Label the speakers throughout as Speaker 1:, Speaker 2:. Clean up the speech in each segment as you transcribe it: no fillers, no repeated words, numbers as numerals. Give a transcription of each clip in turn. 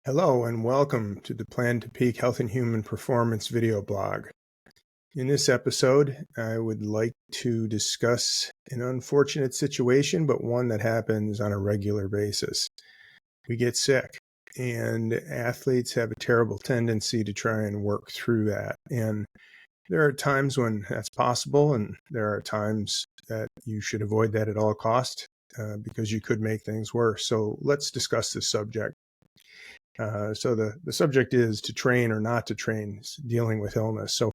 Speaker 1: Hello and welcome to the Plan2Peak Health and Human Performance video blog. In this episode, I would like to discuss an unfortunate situation, but one that happens on a regular basis. We get sick, and athletes have a terrible tendency to try and work through that. And there are times when that's possible, and there are times that you should avoid that at all costs because you could make things worse. So let's discuss this subject. So the subject is to train or not to train, dealing with illness. So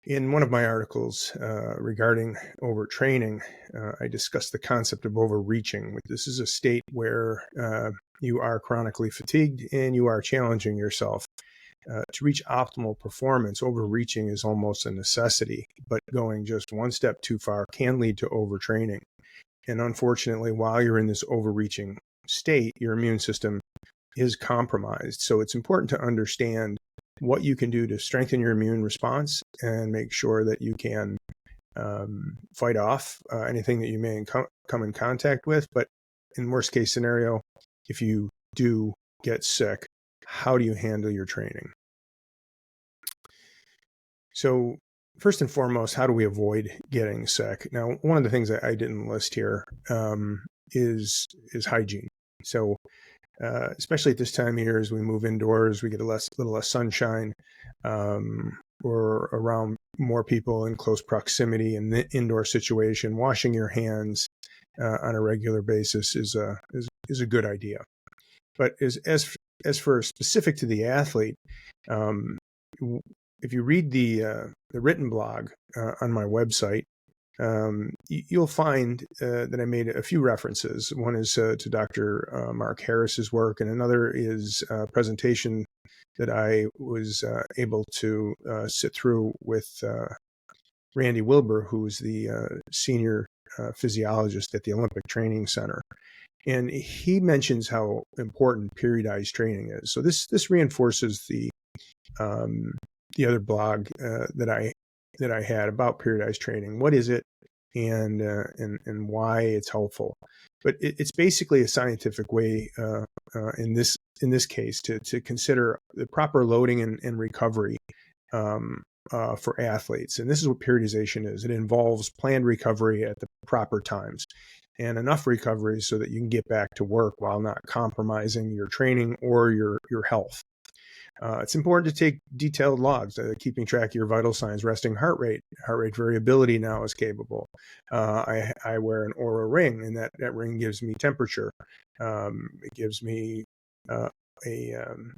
Speaker 1: in one of my articles regarding overtraining, I discussed the concept of overreaching. This is a state where you are chronically fatigued and you are challenging yourself. To reach optimal performance, overreaching is almost a necessity, but going just one step too far can lead to overtraining. And unfortunately, while you're in this overreaching state, your immune system is compromised. So it's important to understand what you can do to strengthen your immune response and make sure that you can fight off anything that you may come in contact with. But in worst case scenario, if you do get sick, how do you handle your training? So first and foremost, how do we avoid getting sick? Now, one of the things that I didn't list here is hygiene. So especially at this time of year, as we move indoors, we get a little less sunshine. We're around more people in close proximity in the indoor situation. Washing your hands on a regular basis is a good idea. But as for specific to the athlete, if you read the written blog on my website, you'll find that I made a few references. One is to Dr. Mark Harris's work, and another is a presentation that I was able to sit through with Randy Wilbur, who is the senior physiologist at the Olympic Training Center. And he mentions how important periodized training is. So this reinforces the other blog that I had about periodized training. What is it, and why it's helpful? But it's basically a scientific way in this case to consider the proper loading and recovery for athletes. And this is what periodization is. It involves planned recovery at the proper times and enough recovery so that you can get back to work while not compromising your training or your health. It's important to take detailed logs, keeping track of your vital signs, resting heart rate variability now is capable. I wear an Oura ring, and that ring gives me temperature. It gives me a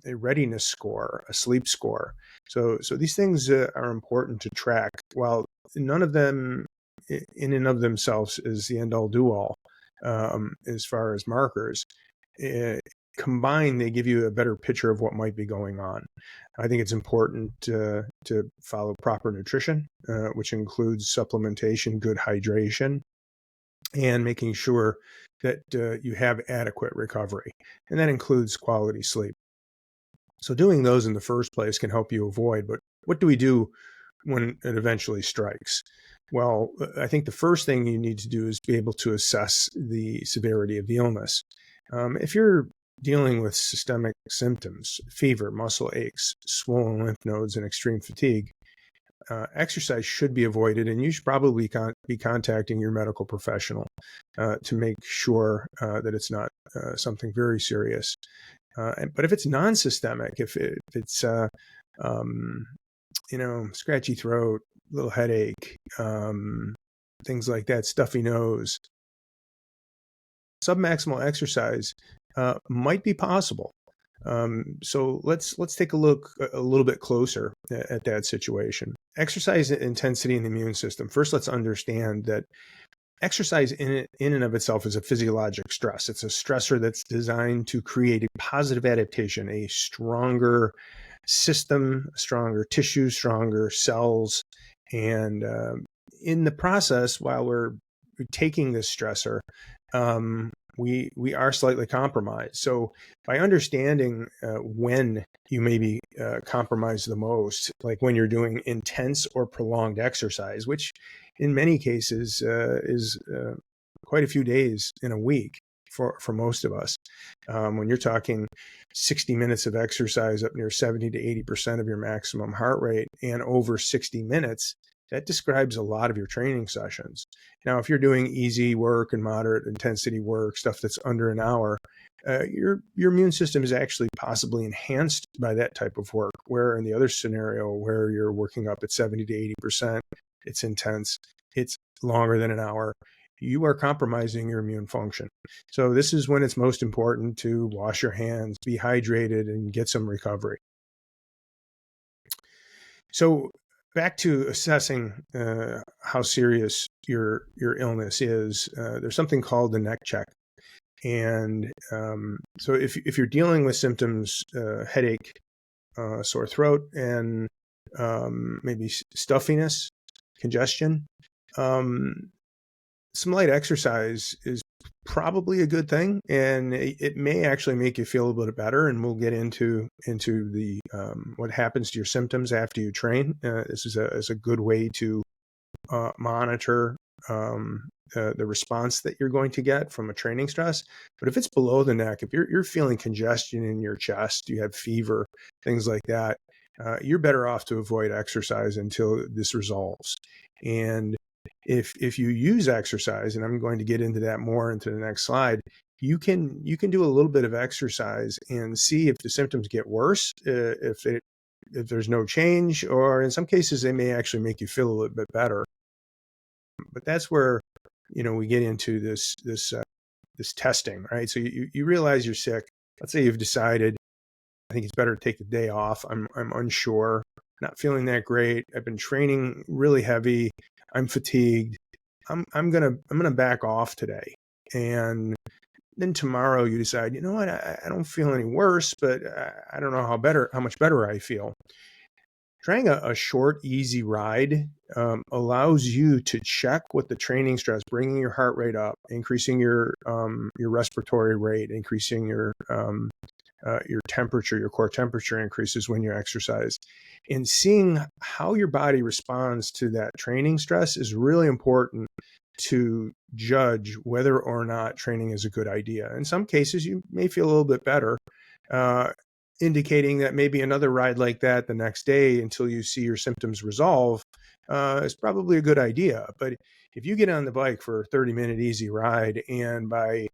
Speaker 1: readiness score, a sleep score. So these things are important to track. While none of them in and of themselves is the end all do all as far as markers. Combined, they give you a better picture of what might be going on. I think it's important to follow proper nutrition, which includes supplementation, good hydration, and making sure that you have adequate recovery. And that includes quality sleep. So doing those in the first place can help you avoid, but what do we do when it eventually strikes? Well, I think the first thing you need to do is be able to assess the severity of the illness. If you're dealing with systemic symptoms, fever, muscle aches, swollen lymph nodes, and extreme fatigue, exercise should be avoided, and you should probably be contacting your medical professional to make sure that it's not something very serious. But if it's non-systemic, if it's scratchy throat, little headache, things like that, stuffy nose, submaximal exercise might be possible. So let's take a look a little bit closer at that situation. Exercise intensity in the immune system. First, let's understand that exercise in and of itself is a physiologic stress. It's a stressor that's designed to create a positive adaptation, a stronger system, stronger tissue, stronger cells. And in the process, while we're taking this stressor, we are slightly compromised. So by understanding when you may be compromised the most, like when you're doing intense or prolonged exercise, which in many cases is quite a few days in a week, for most of us. When you're talking 60 minutes of exercise up near 70 to 80% of your maximum heart rate and over 60 minutes, that describes a lot of your training sessions. Now, if you're doing easy work and moderate intensity work, stuff that's under an hour, your immune system is actually possibly enhanced by that type of work, where in the other scenario where you're working up at 70 to 80%, it's intense, it's longer than an hour, you are compromising your immune function. So this is when it's most important to wash your hands, be hydrated, and get some recovery. So back to assessing how serious your illness is, there's something called the neck check. And so if you're dealing with symptoms, headache, sore throat, and maybe stuffiness, congestion, some light exercise is probably a good thing, and it may actually make you feel a little bit better. And we'll get into the what happens to your symptoms after you train. This is a good way to monitor the response that you're going to get from a training stress. But if it's below the neck, if you're feeling congestion in your chest, you have fever, things like that, you're better off to avoid exercise until this resolves. And if you use exercise, and I'm going to get into that more into the next slide, you can do a little bit of exercise and see if the symptoms get worse, if there's no change, or in some cases they may actually make you feel a little bit better. But that's where we get into this testing, right? So you realize you're sick. Let's say you've decided, I think it's better to take the day off. I'm unsure, not feeling that great. I've been training really heavy. I'm fatigued. I'm gonna back off today. And then tomorrow you decide, you know what, I don't feel any worse, but I don't know how much better I feel. Trying a short, easy ride allows you to check what the training stress, bringing your heart rate up, increasing your respiratory rate, increasing your temperature, your core temperature increases when you exercise. And seeing how your body responds to that training stress is really important to judge whether or not training is a good idea. In some cases, you may feel a little bit better, indicating that maybe another ride like that the next day until you see your symptoms resolve is probably a good idea. But if you get on the bike for a 30-minute easy ride and by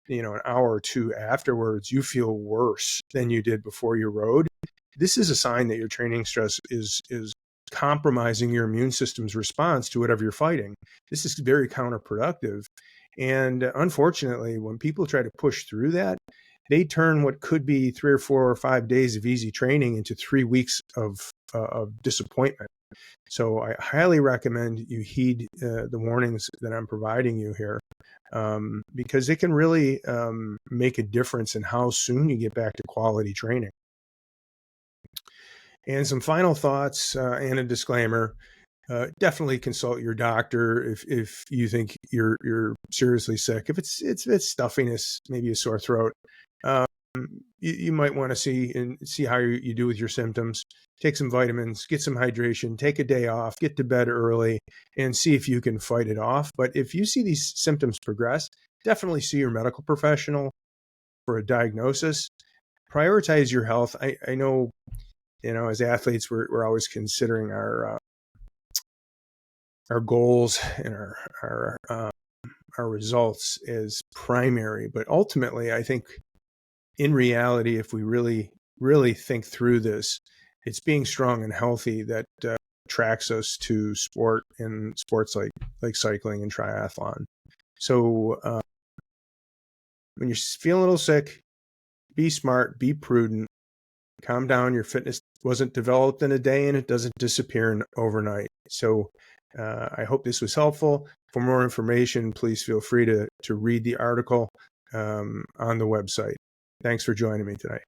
Speaker 1: an hour or two afterwards you feel worse than you did before you rode, this is a sign that your training stress is compromising your immune system's response to whatever you're fighting. This is very counterproductive. And unfortunately, when people try to push through that, they turn what could be 3 or 4 or 5 days of easy training into 3 weeks of disappointment. So I highly recommend you heed the warnings that I'm providing you here, because it can really make a difference in how soon you get back to quality training. And some final thoughts and a disclaimer. Definitely consult your doctor if you think you're seriously sick. If it's stuffiness, maybe a sore throat, you might want to see how you do with your symptoms. Take some vitamins, get some hydration, take a day off, get to bed early, and see if you can fight it off. But if you see these symptoms progress, definitely see your medical professional for a diagnosis. Prioritize your health. I know, as athletes, we're always considering our goals and our results as primary, but ultimately, I think in reality, if we really, really think through this, it's being strong and healthy that attracts us to sport and sports like cycling and triathlon. So when you're feeling a little sick, be smart, be prudent, calm down. Your fitness wasn't developed in a day and it doesn't disappear overnight. So I hope this was helpful. For more information, please feel free to read the article on the website. Thanks for joining me today.